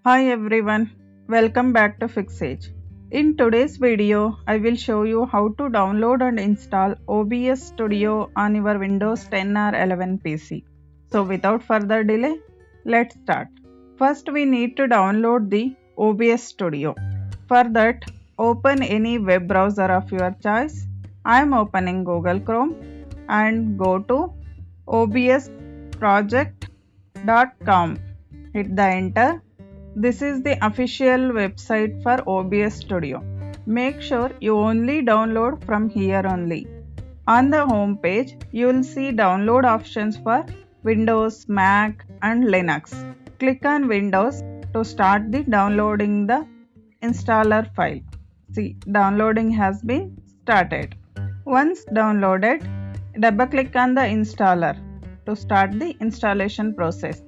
Hi everyone, welcome back to FIXsage. In today's video, I will show you how to download and install OBS Studio on your Windows 10 or 11 PC. So without further delay, let's start. First we need to download the OBS Studio. For that, open any web browser of your choice. I am opening Google Chrome and go to obsproject.com. Hit the enter. This is the official website for OBS Studio. Make sure you only download from here only. On the home page, you will see download options for Windows, Mac and Linux. Click on Windows to start the downloading the installer file. See, downloading has been started. Once downloaded, double click on the installer to start the installation process.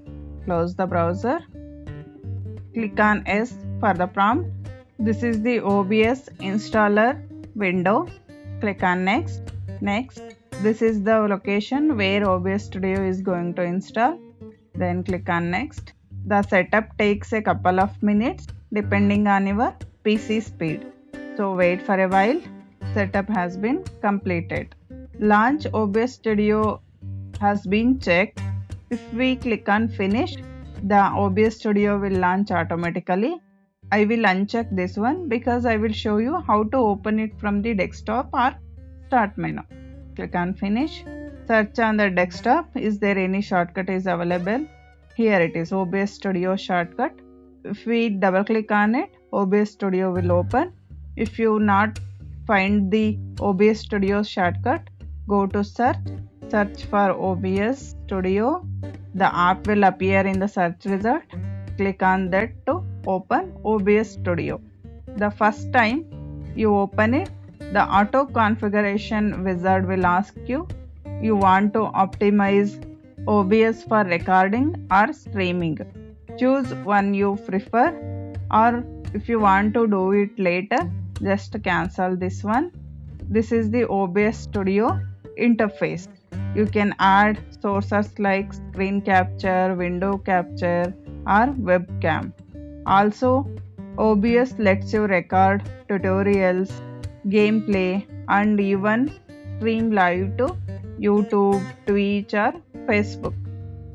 Close the browser. Click on S for the prompt. This is the OBS installer window. Click on next. Next. This is the location where OBS Studio is going to install. Then click on next. The setup takes a couple of minutes depending on your PC speed. So wait for a while. Setup has been completed. Launch OBS Studio has been checked. If we click on finish, the OBS Studio will launch automatically. I will uncheck this one because I will show you how to open it from the desktop or start menu. Click on finish. Search on the desktop. Is there any shortcut is available? Here it is, OBS Studio shortcut. If we double click on it, OBS Studio will open. If you not find the OBS Studio shortcut, go to search. Search for OBS Studio. The app will appear in the search result. Click on that to open OBS Studio. The first time you open it, the auto configuration wizard will ask you want to optimize OBS for recording or streaming. Choose one you prefer, or if you want to do it later, just cancel this one. This is the OBS Studio interface. You can add sources like screen capture, window capture or webcam. Also, OBS lets you record tutorials, gameplay and even stream live to YouTube, Twitch or Facebook.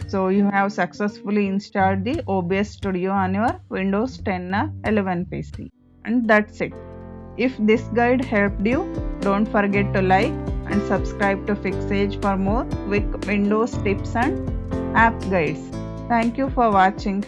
So you have successfully installed the OBS Studio on your Windows 10 or 11 PC. And that's it. If this guide helped you, don't forget to like and subscribe to FIXsage for more quick Windows tips and app guides. Thank you for watching.